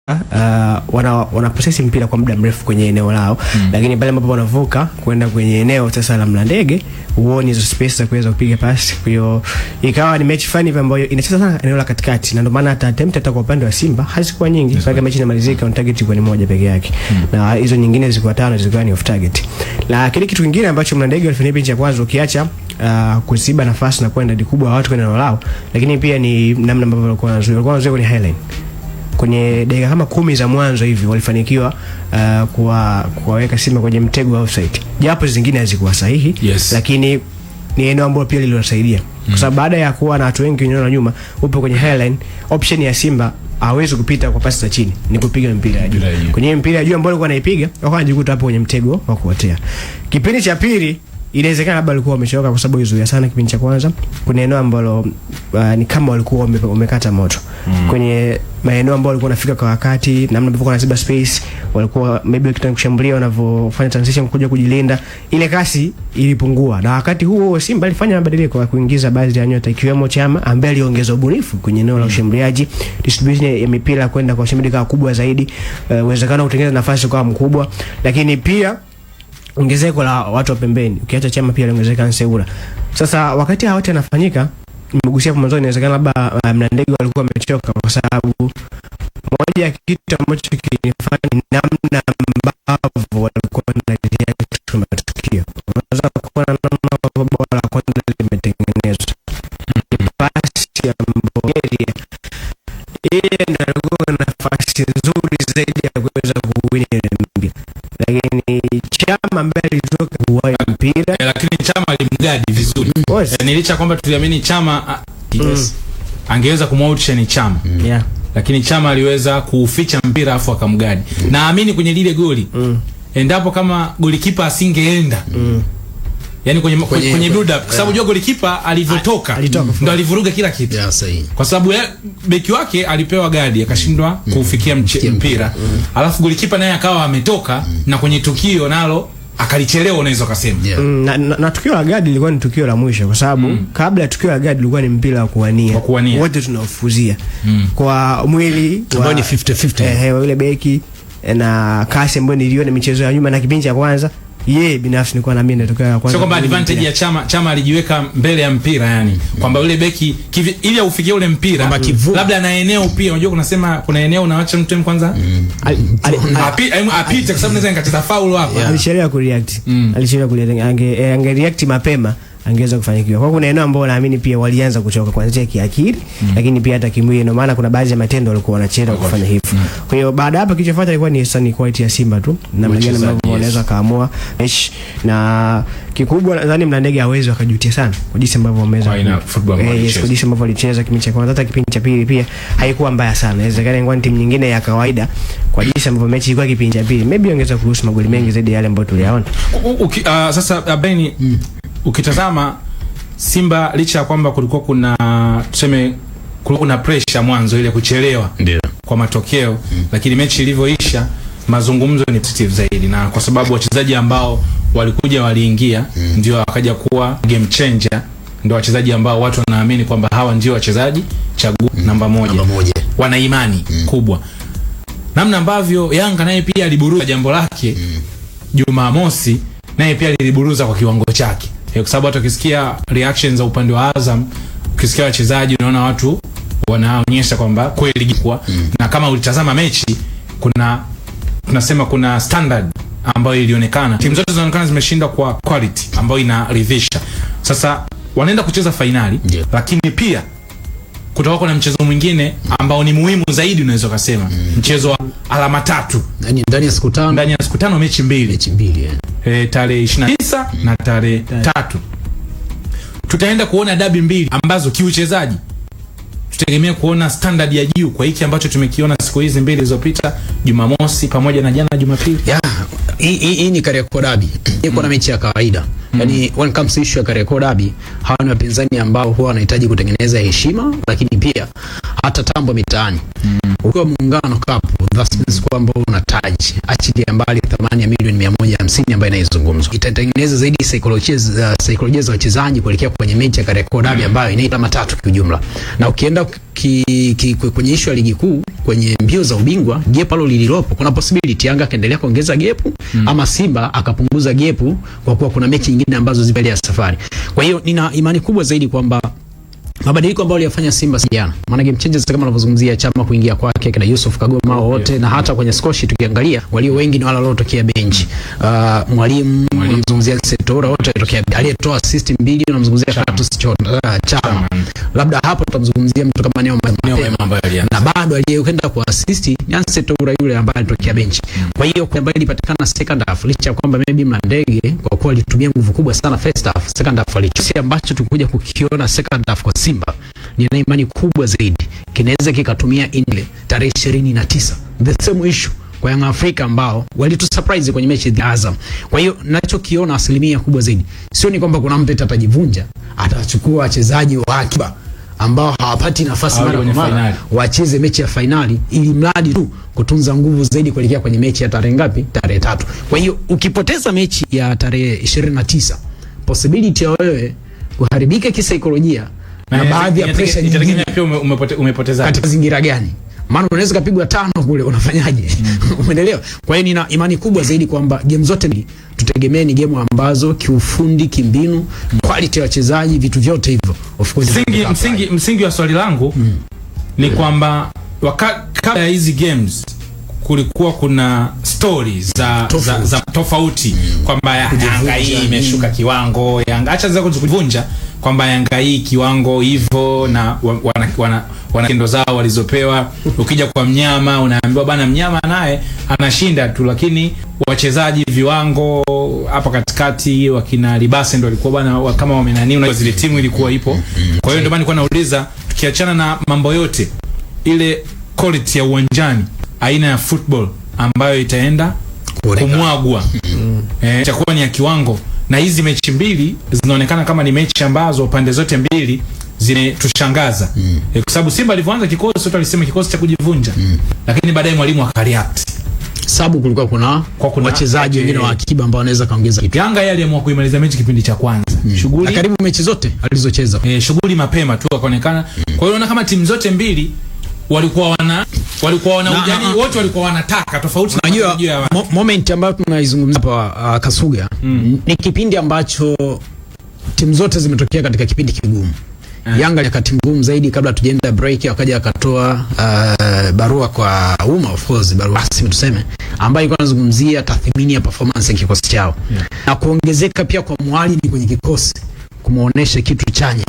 wana process mpira kwa muda mrefu kwenye eneo lao, lakini pale ambapo wanavuka kwenda kwenye eneo sasa la Mlandege, huoni hizo space za kuweza kupiga pasi. Kwa hiyo ikawa ni mechi fani ambayo inacheza sana eneo la katikati, na ndio maana hata attempt hata kwa upande wa Simba hazikuwa nyingi. Mpaka mechi inamalizika on target kwa ni moja peke yake, na hizo nyingine zilikuwa tano zilikuwa ni off target. Na kile kitu kingine ambacho Mlandege walifanya mechi ya kwanza, ukiacha kuziba nafasi na kwenda kubwa watu kwenye eneo lao, lakini pia ni namna ambavyo walikuwa wanazuia kwenye highline. Kwenye dakika kama 10 za mwanzo hivi walifanikiwa kuwaweka Simba kwenye mtego wa offside, japo zingine hazikuwa sahihi, lakini ni eneo ambalo pia liliwasaidia kwa sababu baada ya kuwa na watu wengi nyuma nyuma, upo kwenye highline, option ya Simba hawezi kupita kwa pasi za chini, ni kupiga mpira ya juu. Kwenye mpira ya juu ambao alikuwa anaipiga, wakawa wanajikuta hapo kwenye mtego wa kuotea. Kipindi cha pili inawezekana labda walikuwa wamechoka kwa sababu izuia sana kipindi cha kwanza. Kuna eneo ambalo ni kama walikuwa wamekata moto kwenye maeneo ambayo walikuwa wanafika kwa wakati, namna ambavyo wanaziba space, walikuwa maybe wakitaka kushambulia, wanavyofanya transition kuja kujilinda, ile kasi ilipungua. Na wakati huo Simba alifanya mabadiliko kwa kuingiza baadhi ya nyota, ikiwemo Chama ambaye aliongeza ubunifu kwenye eneo la ushambuliaji, distribution ya mipira kwenda kwa washambuliaji kwa kubwa zaidi, uwezekano wa kutengeneza nafasi kwa mkubwa, lakini pia ongezeko la watu wa pembeni. Ukiacha Chama pia aliongezeka Nseura. Sasa wakati hawa wote yanafanyika, nimegusia hapo mwanzo, inawezekana labda Mlandege walikuwa wamechoka kwa sababu moja ya kitu ambacho kilifanya namna ambavyo walikuwa wanareact kwa matukio. Unaweza kuona namna ambavyo bola la kwanza limetengenezwa. Pasi ya Mbogeria ile ndio nafasi nzuri zaidi ya kuweza kuwini mpira, lakini Chama ambaye alitoka kuwahi mpira, lakini Chama alimgadi vizuri. Nilicha kwamba tuliamini Chama angeweza kumwoutsha ni Chama, lakini Chama aliweza kuuficha mpira afu akamgadi. Naamini kwenye lile goli endapo kama golikipa asingeenda yani kwenye build up, kwa sababu jua golikipa alivyotoka ndo alivuruga kila kitu. Kwa sababu beki wake alipewa gadi akashindwa kuufikia mpira. Alafu golikipa naye akawa ametoka na kwenye tukio nalo akalichelewa, unaweza kusema. Na tukio la gadi lilikuwa ni tukio la mwisho kwa sababu kabla ya tukio la gadi lilikuwa ni mpira wa kuwania. Wote tunaufuzia kwa mwili ambao ni 50-50. Yule beki na kasi ambayo niliona michezo ya nyuma na kipindi cha kwanza, binafsi nilikuwa na mimi natokea ya kwanza. Sio kwamba advantage ya Chama alijiweka mbele ya mpira, yani kwamba yule beki ili aufikie ule mpira labda na eneo pia, unajua kuna eneo unaacha mtu kwanza apite, kwa sababu naweza nikacheza foul hapa. Alichelewa kureact, ange react mapema angeweza kufanikiwa. Kwa kuna eneo ambao naamini pia walianza kuchoka kuanzia kiakili, lakini pia hata kimwili, ndio maana kuna baadhi ya matendo walikuwa wanachelewa kufanya hivyo. Kwa hiyo baada hapo kilichofuata ilikuwa ni sana quality ya Simba tu, na mlingana ambao wanaweza kaamua mechi, na kikubwa nadhani Mlandege hawezi wakajutia sana kwa jinsi ambavyo wameweza kwa jinsi ambavyo walicheza kipindi cha kwanza, hata kipindi cha pili pia haikuwa mbaya sana. Inawezekana ingekuwa timu nyingine ya kawaida kwa jinsi ambavyo mechi ilikuwa kipindi cha pili, maybe ongeza kuruhusu magoli mengi zaidi ya yale ambayo tuliyaona. Sasa Abeni, ukitazama Simba licha ya kwamba kulikuwa kuna pressure mwanzo ile kuchelewa kwa matokeo, lakini mechi ilivyoisha mazungumzo ni positive zaidi, na kwa sababu wachezaji ambao walikuja waliingia ndio wakaja kuwa game changer, ndio wachezaji ambao watu wanaamini kwamba hawa ndio wachezaji chaguo namba moja. Wana imani kubwa. Namna ambavyo Yanga naye pia aliburuza jambo lake Jumamosi, naye pia aliburuza kwa kiwango chake. Kwa sababu hata ukisikia reactions za upande wa Azam, ukisikia wachezaji unaona watu wanaonyesha kwamba kweli kwa na kama ulitazama mechi tunasema kuna standard ambayo ilionekana. Timu zote zinaonekana zimeshinda kwa quality ambayo inaridhisha. Sasa wanaenda kucheza finali, lakini pia kutakuwa kuna mchezo mwingine ambao ni muhimu zaidi, unaweza kusema mchezo wa alama 3 ndani ya siku 5. Ndani ya siku 5 mechi mbili tarehe 29 na tarehe 3 tutaenda kuona dabi mbili ambazo kiuchezaji tutegemea kuona standard ya juu kwa hiki ambacho tumekiona siku hizi mbili zilizopita, Jumamosi pamoja na jana Jumapili. Hii ni Kariakoo Derby. Iko na mechi ya kawaida. Yaani when comes to issue ya Kariakoo Derby, hawa ni wapinzani ambao huwa wanahitaji kutengeneza heshima, lakini pia hata tambo mitaani. Ukiwa Muungano Cup That's kwamba unataji achilia mbali thamani ya milioni 150 ambayo inaizungumzwa. Itatengeneza zaidi saikolojia za wachezaji kuelekea kwenye mechi ya Kariakoo Derby ambayo inaita matatu kwa ujumla. Na ukienda kwenye issue ya ligi kuu, kwenye mbio za ubingwa, gap pale lililopo, kuna possibility Yanga kaendelea kuongeza gap ama Simba akapunguza gap kwa kuwa kuna mechi nyingine ambazo zipo ya safari. Kwa hiyo nina imani kubwa zaidi kwamba mabadiliko ambayo aliyafanya Simba jana, maana game changes kama unavyozungumzia Chama kuingia kwake kina Yusuf Kagoma wote, na hata kwenye score sheet tukiangalia walio wengi ni wale waliotokea bench. Mwalimu unamzungumzia Setora wote walitokea, aliyetoa assist 2 unamzungumzia Clatous Chama. Labda hapo tutamzungumzia mtu kama Neo Maema, na bado aliyekwenda kwa assist ni Setora yule ambaye alitokea bench. Kwa hiyo kwa ambaye ilipatikana second half, licha kwamba maybe Mlandege kwa kuwa alitumia nguvu kubwa sana first half, second half alichosi ambacho tukuja kukiona second half kwa Simba nina imani kubwa zaidi kinaweza kikatumia ile tarehe 29 the same issue kwa Young Africa ambao walitu surprise kwenye mechi ya Azam. Kwa hiyo ninachokiona asilimia kubwa zaidi sio ni kwamba kuna mtu atajivunja atachukua wachezaji wa akiba ambao hawapati nafasi mara kwa mara wacheze mechi ya finali, ili mradi tu kutunza nguvu zaidi kuelekea kwenye mechi ya tarehe ngapi? Tarehe 3. Kwa hiyo ukipoteza mechi ya tarehe 29, possibility ya wewe kuharibika kisaikolojia na baadhi ya pressure nyingine pia umepoteza katika mazingira gani? Maana unaweza kupigwa 5 kule, unafanyaje? Umeelewa? Kwa hiyo nina imani kubwa zaidi kwamba game zote mbili tutegemee ni game ambazo kiufundi, kimbinu, quality ya wachezaji, vitu vyote hivyo. Of course msingi wa swali langu ni kwamba kabla ya hizi games kulikuwa kuna stories za tofauti kwamba Yanga hii imeshuka kiwango, Yanga acha za kuvunja kwamba Yanga hii kiwango hivyo, na wana kendo zao walizopewa. Ukija kwa Mnyama unaambiwa bana Mnyama naye anashinda tu, lakini wachezaji viwango hapa katikati wakina Libase ndio walikuwa bana kama wamenani, na zile timu ilikuwa ipo. Kwa hiyo ndio maana nilikuwa nauliza, tukiachana na mambo yote, ile quality ya uwanjani, aina ya football ambayo itaenda kumwagwa itakuwa ni ya kiwango. Na hizi mechi mbili zinaonekana kama ni mechi ambazo pande zote mbili zimetushangaza. Kwa sababu Simba alivyoanza kikosi sote alisema kikosi cha kujivunja, lakini baadaye mwalimu akareact. Sababu kulikuwa kuna wachezaji wengine wa akiba ambao wanaweza kaongeza kitu. Yanga yeye aliamua kuimaliza mechi kipindi cha kwanza. Shughuli na karibu mechi zote alizocheza. Shughuli mapema tu akaonekana. Kwa hiyo unaona kama timu zote mbili walikuwa wana ujani, wote walikuwa wanataka tofauti. Unajua moment ambayo tunaizungumza hapa Kasuga, ni kipindi ambacho timu zote zimetokea katika kipindi kigumu. Yanga wakati mgumu zaidi kabla tujaenda break, wakaja akatoa barua kwa umma, of course barua rasmi tuseme, ambayo ilikuwa inazungumzia tathmini ya performance ya kikosi chao na kuongezeka pia kwa mwalimu kwenye kikosi kumuonesha kitu chanya.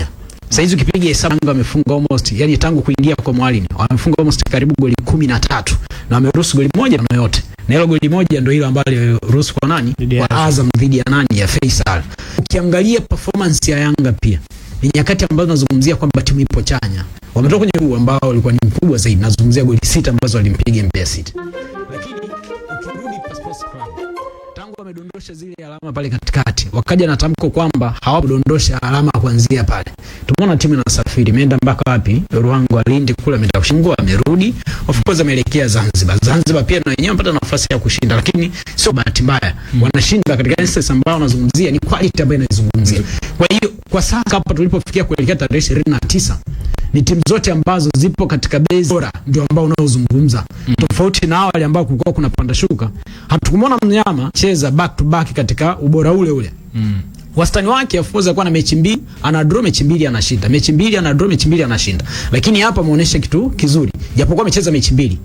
Sasa hizo ukipiga hesabu Yanga wamefunga almost, yani tangu kuingia kwa mwalimu wamefunga almost karibu goli 13 na wameruhusu goli moja na yote. Na hilo goli moja ndio ile ambayo ruhusu kwa nani? Kwa Azam dhidi ya nani? Ya Faisal. Ukiangalia performance ya Yanga pia ni nyakati ambazo nazungumzia kwamba timu ipo chanya. Wametoka kwenye huu ambao walikuwa ni mkubwa zaidi, nazungumzia goli 6 ambazo walimpiga Mbeya City. Lakini ukirudi Sports Club tangu wamedondosha zile alama pale katikati, wakaja na tamko kwamba hawakudondosha alama kuanzia pale. Tumeona timu inasafiri, imeenda mpaka wapi? Ruangwa, Lindi kule, ameenda kushindwa, amerudi. Of course ameelekea Zanzibar. Zanzibar pia na wenyewe wanapata nafasi ya kushinda, lakini sio bahati mbaya. Wanashinda katika instance ambayo wanazungumzia ni quality ambayo inazungumzia. Kwa hiyo kwa sasa hapa tulipofikia kuelekea tarehe 29, ni timu zote ambazo zipo katika base bora ndio ambao unaozungumza. Tofauti na wale ambao kulikuwa kuna panda shuka. Hatukumwona Mnyama cheza back to back katika ubora ule ule. Wastani wake afuza kwa na mechi mbili, ana draw mechi mbili anashinda. Mechi mbili ana draw mechi mbili anashinda. Lakini hapa muonesha kitu kizuri. Japokuwa amecheza mechi mbili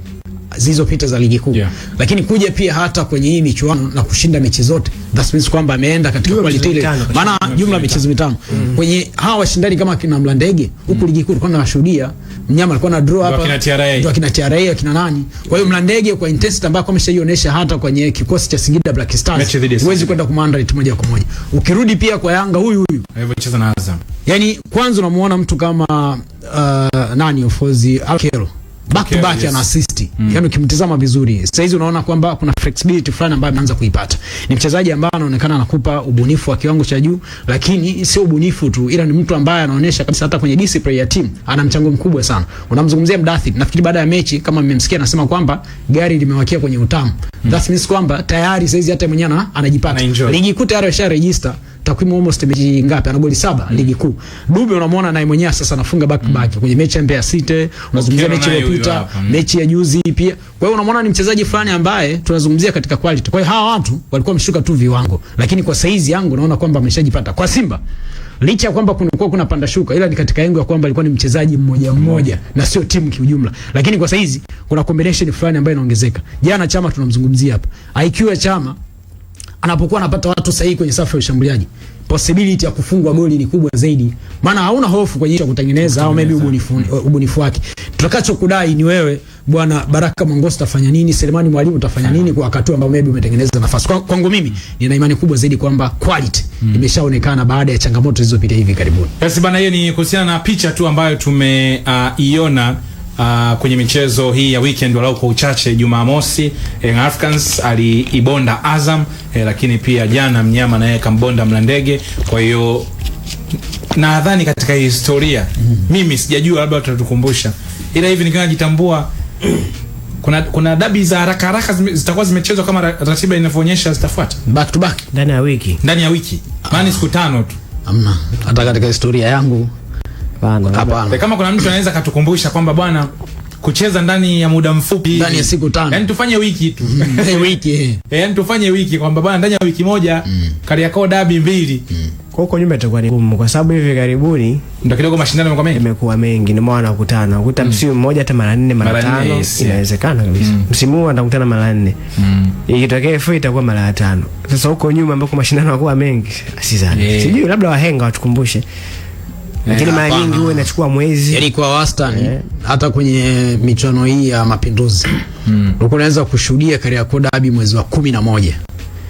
zilizopita za ligi kuu. Lakini kuja pia hata kwenye hii michuano na kushinda mechi zote. That means kwamba ameenda katika quality ile. Maana jumla michezo mitano. Kwenye hawa washindani kama kina Mlandege huku ligi kuu tulikuwa tunashuhudia Mnyama alikuwa na draw hapa. Ndio kina TRA kina nani. Kwa hiyo Mlandege kwa intensity ambayo ameshaionyesha hata kwenye kikosi cha Singida Black Stars huwezi kwenda kumandate moja kwa moja. Ukirudi pia kwa Yanga huyu alivyocheza na Azam. Yaani kwanza unamuona mtu kama nani Ofozi Alkero back to back ana assist. Yaani ukimtazama vizuri sasa hizi unaona kwamba kuna flexibility fulani ambayo ameanza kuipata. Ni mchezaji ambaye anaonekana anakupa ubunifu wa kiwango cha juu, lakini sio ubunifu tu, ila ni mtu ambaye anaonyesha kabisa hata kwenye discipline ya timu ana mchango mkubwa sana. Unamzungumzia Mdathir, nafikiri baada ya mechi kama mmemsikia anasema kwamba gari limewakia kwenye utamu. That means kwamba tayari sasa hizi hata mwenyewe anajipata. Ligi kuu tayari amesha register takwimu almost mechi ngapi? Ana goli 7 ligi kuu. Dube unamwona naye mwenyewe sasa anafunga back to back kwenye mechi ya Mbeya City, unazungumzia mechi iliyopita, mechi ya juzi pia. Kwa hiyo unamwona ni mchezaji fulani ambaye tunazungumzia katika quality. Kwa hiyo hawa watu walikuwa wameshuka tu viwango, lakini kwa saizi yangu naona kwamba ameshajipata. Kwa Simba licha ya kwamba kuna panda shuka, ila ni katika yengo ya kwamba alikuwa ni mchezaji mmoja na sio timu kiujumla. Lakini kwa saizi kuna combination fulani ambayo inaongezeka. Jana Chama tunamzungumzia hapa. IQ ya Chama anapokuwa anapata watu sahihi kwenye safu ya ushambuliaji, possibility ya kufungwa goli ni kubwa zaidi. Maana hauna hofu kwenye kutengeneza au maybe ubunifu wake. Tutakachokudai ni wewe bwana Baraka Mwangosi utafanya nini, Selemani Mwalimu utafanya nini kwa wakati ambao maybe umetengeneza nafasi. Kwangu mimi nina imani kubwa zaidi kwamba quality imeshaonekana baada ya changamoto zilizopita hivi karibuni. Basi bana, hiyo ni kuhusiana na picha tu ambayo tumeiona kwenye michezo hii ya weekend walau kwa uchache. Jumamosi Africans aliibonda Azam, lakini pia jana Mnyama naye kambonda Mlandege. Kwa hiyo nadhani katika historia mimi sijajua, labda tutatukumbusha, ila hivi nikiwa najitambua kuna dabi za haraka zitakuwa zimechezwa kama ratiba inavyoonyesha zitafuata back to back ndani ya wiki maana siku 5 tu. Hamna hata katika historia yangu. Hapana. Kama kuna mtu anaweza katukumbusha kwamba bwana kucheza ndani ya muda mfupi, ndani ya siku 5. Yaani tufanye wiki tu. Wiki. Yaani tufanye wiki kwamba bwana ndani ya wiki moja Kariakoo dabi 2. Kwa huko nyuma itakuwa ni ngumu kwa sababu hivi karibuni ndio kidogo mashindano yamekuwa mengi. Ndio maana wanakutana. Ukuta msimu mmoja hata mara 4 mara 5 inawezekana kabisa. Msimu huu watakutana mara 4. Ikitokea FA itakuwa mara 5. Sasa huko nyuma ambako mashindano yanakuwa mengi, sidhani. Sijui labda wahenga watukumbushe. Lakini mara nyingi huwa inachukua mwezi. Yaani kwa wastani hata kwenye michuano hii ya Mapinduzi unaweza kushuhudia Kariakoo Derby mwezi wa 11.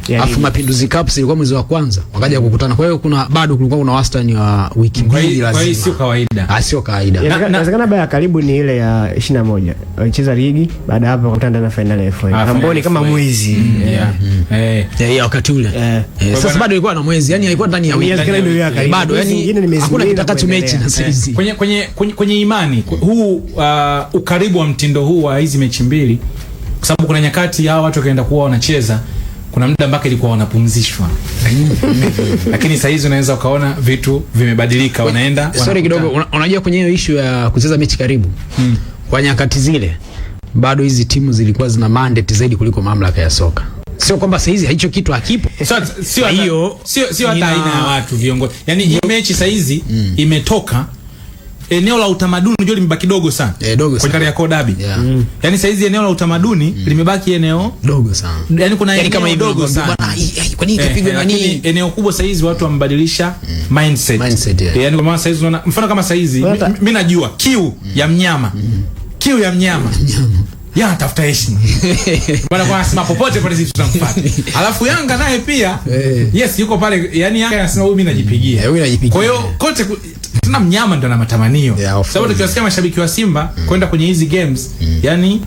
Alafu Mapinduzi Cup ilikuwa mwezi wa kwanza wakaja kukutana. Kwa hiyo kulikuwa kuna wastani wa wiki mbili lazima. Kwa hiyo sio kawaida. Sio kawaida. Inawezekana baada ya karibu ni ile ya 21. Walicheza ligi, baada hapo wakutana na final ya FA. Amboni kama mwezi. Wakati ule. Sasa bado ilikuwa na mwezi. Yaani haikuwa ndani ya wiki. Bado yani hakuna kitakacho mechi na sisi. Kwenye imani huu ukaribu wa mtindo huu wa hizi mechi mbili, kwa sababu kuna nyakati hao watu wakaenda kuwa wanacheza, kuna muda mpaka ilikuwa wanapumzishwa. Lakini sasa hizi unaweza ukaona vitu vimebadilika, wanaenda. Sorry kidogo, unajua kwenye hiyo issue ya kucheza mechi karibu. Kwa nyakati zile bado hizi timu zilikuwa zina mandate zaidi kuliko mamlaka ya soka. Sio kwamba sasa hizi hicho kitu hakipo. Sio hata aina ya watu viongozi. Yaani hii mechi sasa hizi imetoka eneo la utamaduni ndio limebaki dogo sana. Kwa Kariakoo Derby. Yaani sasa hizi eneo la utamaduni limebaki eneo dogo sana. Yaani kuna eneo kama dogo sana. Kwa nini kapigwa nani? Eneo kubwa sasa hizi watu wamebadilisha mindset. Yaani kwa maana sasa hizi unaona mfano kama sasa hizi mimi najua kiu ya mnyama. Kiu ya mnyama. Ya tafuta heshima. Bwana kwa anasema popote pale sisi tutamfuata. Alafu Yanga naye pia yes yuko pale, yani Yanga anasema huyu mimi najipigia. Kwa hiyo kote tuna mnyama ndo na matamanio. Sababu tukiwasikia mashabiki wa Simba kwenda kwenye hizi games, yani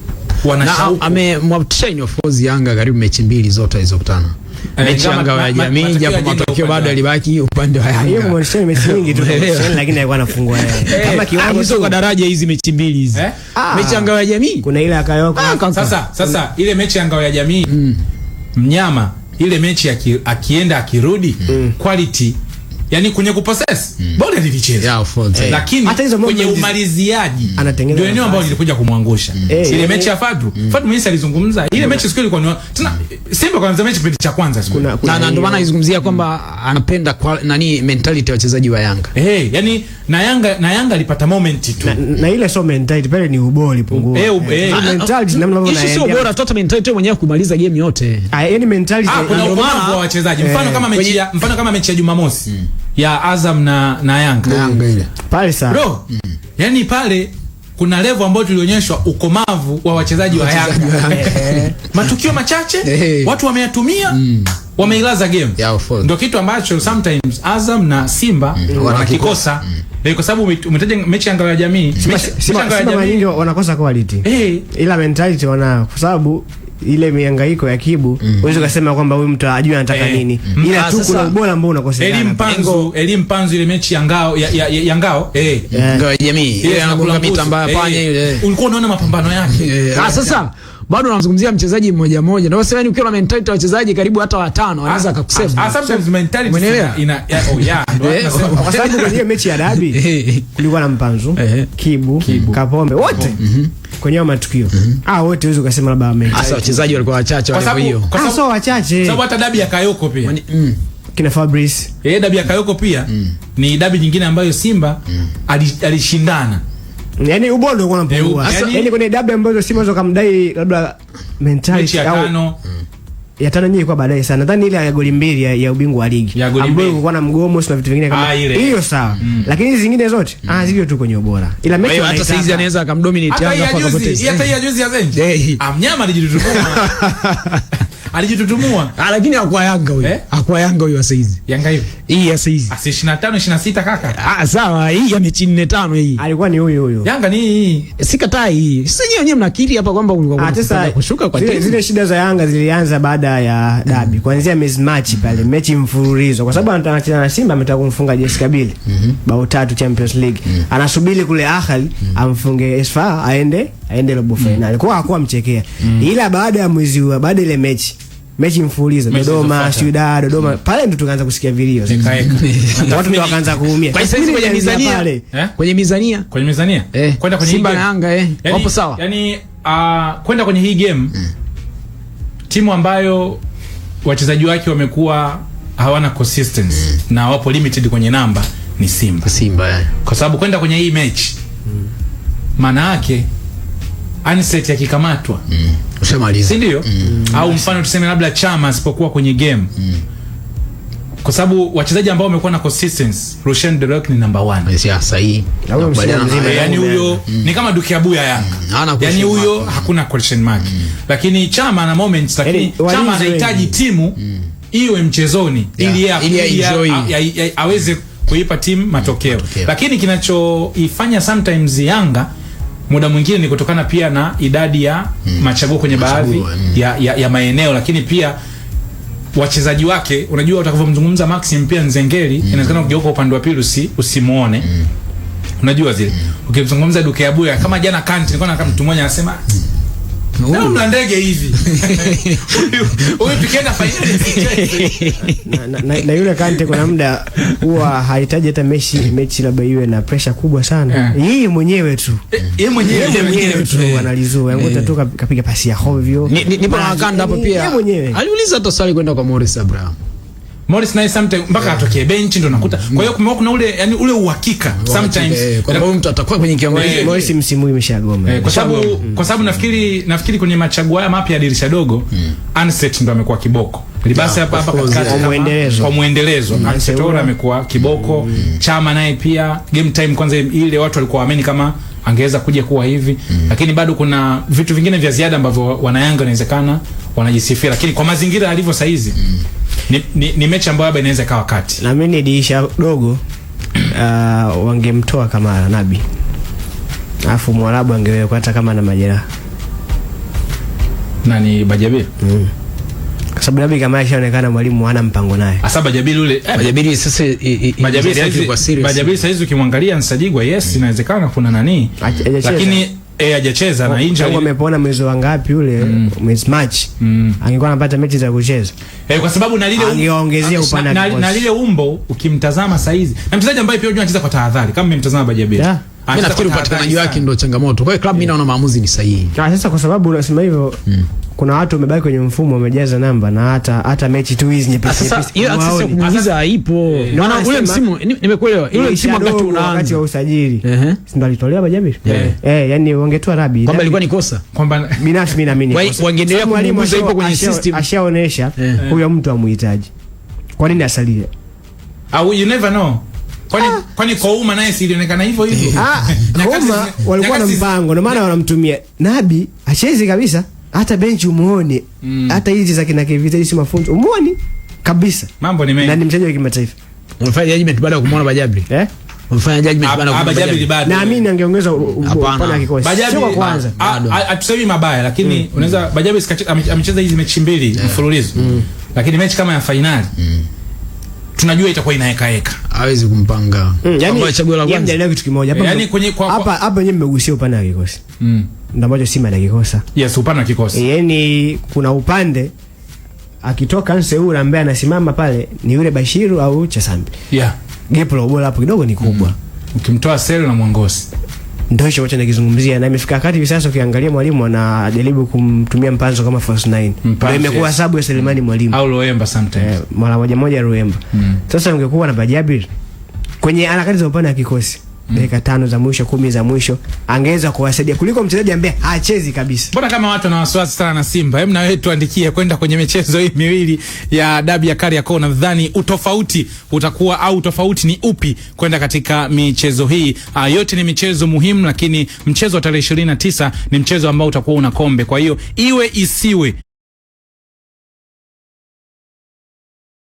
wanashauku. Amemwatisha of course Yanga karibu mechi 2 zote alizokutana. Mechi Yanga ya jamii japo matokeo bado yalibaki upande wa Yanga. Yeye mwatisha mechi nyingi tu lakini alikuwa anafungwa yeye. Kama kiwango sio kwa daraja hizi mechi 2 hizi. Mechi Yanga ya jamii kuna ile akayoko. Sasa ile mechi Yanga ya jamii mnyama ile mechi akienda akirudi quality, yani kwenye kupossess bora lilicheza, lakini kwenye umaliziaji ndio eneo ambalo lilikuja kumwangusha. Ile mechi ya Fadlu mimi alizungumza ile mechi siku ilikuwa tena Simba kwanza mechi kipindi cha kwanza siku na ndio maana alizungumzia kwamba anapenda nani mentality ya wachezaji wa Yanga. Yani na Yanga alipata moment tu na ile so mentality pale ni ubora pungua. Mentality namna unavyoona sio bora, total mentality mwenyewe kumaliza game yote. Yani mentality kuna ubora wa wachezaji. Mfano kama mechi ya Jumamosi ya Azam na Yanga ile pale sana bro, yani pale kuna level ambayo tulionyeshwa ukomavu wa wachezaji wa Yanga. Matukio machache watu wameyatumia, wameilaza game. Ndio kitu ambacho sometimes Azam na Simba wanakikosa. Kwa sababu umetaja mechi ya Ngao ya Jamii. Simba mara nyingi wanakosa quality. Ila mentality wanayo kwa sababu ile mihangaiko ya Kibu uweze kusema kwamba huyu mtu ajue anataka nini. Ila tu kuna ubora ambao unakosekana. Elim Panzu ile mechi ya Ngao ya Ngao Ngao ya Jamii ile anagonga mitamba panya ile. Ulikuwa unaona mapambano yake. Sasa bado unamzungumzia mchezaji mmoja mmoja. Na wasema ukiwa na mentality ya wachezaji karibu hata watano wanaweza akakusema. Sometimes mentality ina kwa sababu kwenye mechi ya dabi kulikuwa na Mpanzu, Kibu, Kapombe wote kwenye matukio. Wote uweze kusema labda mentality. Sasa wachezaji walikuwa wachache wale hiyo. Kwa sababu wachache. Sababu hata dabi ya Kayoko pia. Kina Fabrice. Dabi ya Kayoko pia ni dabi nyingine ambayo Simba alishindana. Yaani ubora ulikuwa unapungua. Yaani kwenye dabi ambazo Simba zokamdai labda mentality au ya tano nyingi kwa baadaye sana. Nadhani ile ya goli 2 ya ubingwa wa ligi. Ambayo kulikuwa na mgomo na vitu vingine kama hiyo sawa. Lakini hizi zingine zote zilio tu kwenye ubora. Ila mechi hata saizi anaweza akamdominate Yanga kwa kupoteza. Hata ya juzi ya Zenji. Mnyama alijitutumua. Lakini akwa Yanga huyo. Akwa Yanga huyo saizi. Yanga hivi. Hii ya saizi. 25 26 kaka. Sawa, hii ya mechi 4-5 hii. Alikuwa ni huyo. Yanga ni hii. Sikatai hii. Sasa wenyewe mnakiri hapa kwamba kulikuwa kushuka kwa timu. Zile shida za Yanga zilianza baada ya dabi. Kuanzia match pale, mechi mfululizo. Kwa sababu anacheza na Simba ametaka kumfunga JS Kabylie. Bao 3 Champions League. Anasubiri kule Ahly amfunge Esfa aende robo finali. Kwa hakuwa mchekea. Ila baada ya mwezi wa baada ile mechi mfululizo Dodoma pale ndo tukaanza kusikia vilio. Watu ndio wakaanza kuumia. Kwa sasa kwenye mizania kwenye mizania kwenda kwenye Simba na Yanga wapo sawa. Yaani kwenda kwenye hii game timu ambayo wachezaji wake wamekuwa hawana consistency na wapo limited kwenye namba ni Simba. Kwa sababu kwenda kwenye hii mechi maana yake Anset yakikamatwa ushamaliza, si ndio? Au mfano tuseme labda Chama asipokuwa kwenye game kwa sababu wachezaji ambao wamekuwa na consistency, Rushen Derek ni number 1. Yes, sahihi. Yani huyo ni kama Duke Abuya Yanga. Yani huyo hakuna question mark. Lakini Chama na moments, lakini Chama anahitaji timu iwe mchezoni ili aweze kuipa timu matokeo. Lakini kinachoifanya sometimes Yanga muda mwingine ni kutokana pia na idadi ya machaguo kwenye baadhi ya maeneo, lakini pia wachezaji wake. Unajua utakavyomzungumza Maxim pia Nzengeli inawezekana ukigeuka upande wa pili usimuone. Unajua zile ukimzungumza Duke Abuya kama jana Kante nilikuwa na mtu mmoja anasema na ndege hivi huyu tukienda finali na yule Kante kuna muda huwa hahitaji hata mechi labda iwe na pressure kubwa sana. Yeye mwenyewe tu analizua yangu tu kapiga pasi ya hovyo. Nipo na Wakanda hapo pia aliuliza hata swali kwenda kwa Morris Abraham. Morris naye sometimes mpaka atokee bench ndo nakuta. Kwa hiyo kumekuwa kuna ule yani ule uhakika sometimes kwa sababu mtu atakuwa kwenye kiongozi. Morris msimu huu imeshagoma. Kwa sababu nafikiri kwenye machaguo haya mapya ya dirisha dogo Anset ndo amekuwa kiboko. Libasi hapa katikati kwa muendelezo. Anset ora amekuwa kiboko. Chama naye pia game time kwanza ile watu walikuwa waamini kama angeweza kuja kuwa hivi. Lakini bado kuna vitu vingine vya ziada ambavyo wanayanga inawezekana wanajisifia, lakini kwa mazingira yalivyo sasa hizi ni mechi ambayo haba inaweza ikawa kati. Na mimi dirisha dogo wangemtoa kama Nabi. Alafu Mwarabu angewekwa hata kama na majeraha. Nani Bajabi? Kwa sababu Nabi kama yashaonekana mwalimu hana mpango naye. Asa Bajabi yule Bajabi sasa Bajabi sasa hizi ukimwangalia Nsajigwa inawezekana kuna nani. Lakini hajacheza na injury. Kama amepona mwezi wangapi yule mwezi March. Angekuwa anapata mechi za kucheza. Kwa sababu na lile angeongezea upana na lile umbo ukimtazama saa hizi. Na mchezaji ambaye pia anacheza kwa tahadhari kama mmemtazama Bajabi. Mimi nafikiri upatikanaji wake ndio changamoto. Kwa hiyo club mimi naona maamuzi ni sahihi. Sasa kwa sababu unasema hivyo kuna watu wamebaki kwenye mfumo wamejaza namba na hata mechi tu hizi nyepesi. Sasa hiyo sasa kumuuliza haipo. Naona ule msimu nimekuelewa. Ile msimu wakati wa usajili. Ndio alitolewa Bajabi. Yani wangetoa Rabi. Kwamba ilikuwa ni kosa. Kwamba binafsi mimi naamini. Wangeendelea kumuuliza ipo kwenye system. Ashaonesha huyo mtu amuhitaji. Kwa nini asalie? You never know. Kwani kwa Uma naye si ilionekana hivyo hivyo. Uma walikuwa na mpango ndio maana wanamtumia Nabi acheze kabisa. Hata benchi umuone. Hata hizi za kina Kevita hizi mafunzo umuone kabisa. Mambo ni mengi. Na ni mchezaji wa kimataifa. Unafanya judgment baada ya kumuona Bajabi. Mfanya judgment bana. Bajabi bado. Naamini angeongeza upana wa kikosi. Sio kwa kwanza. Hatusemi mabaya lakini unaweza Bajabi amecheza hizi mechi mbili mfululizo. Lakini mechi kama ya finali tunajua itakuwa inaheka. Hawezi kumpanga. Yaani chaguo la kwanza. Yaani kitu kimoja hapa. Yaani kwenye hapa wenyewe mmegusia upana wa kikosi. Ndio ambacho Simba anakikosa. Yes, upana wa kikosi. Yaani kuna upande akitoka Nseura ambaye anasimama pale ni yule Bashiru au Chasambi. Yeah. Gepo la ubora hapo kidogo ni kubwa. Ukimtoa Selo na Mwangosi. Ndio hicho wacha nikizungumzia na imefika wakati hivi sasa ukiangalia mwalimu anajaribu kumtumia Mpanzo kama false 9. Ndio imekuwa sababu ya Selemani Mwalimu. Au Loemba sometimes. Mara moja Loemba. Sasa ungekuwa na Bajabi kwenye harakati za upande wa kikosi. Dakika 5 za mwisho 10 za mwisho angeweza kuwasaidia kuliko mchezaji ambaye hachezi kabisa. Mbona kama watu wana wasiwasi sana na Simba? Hebu na wewe tuandikie kwenda kwenye michezo hii miwili ya dabi ya Kariakoo, nadhani utofauti utakuwa au tofauti ni upi kwenda katika michezo hii? Yote ni michezo muhimu, lakini mchezo wa tarehe 29 ni mchezo ambao utakuwa una kombe. Kwa hiyo iwe isiwe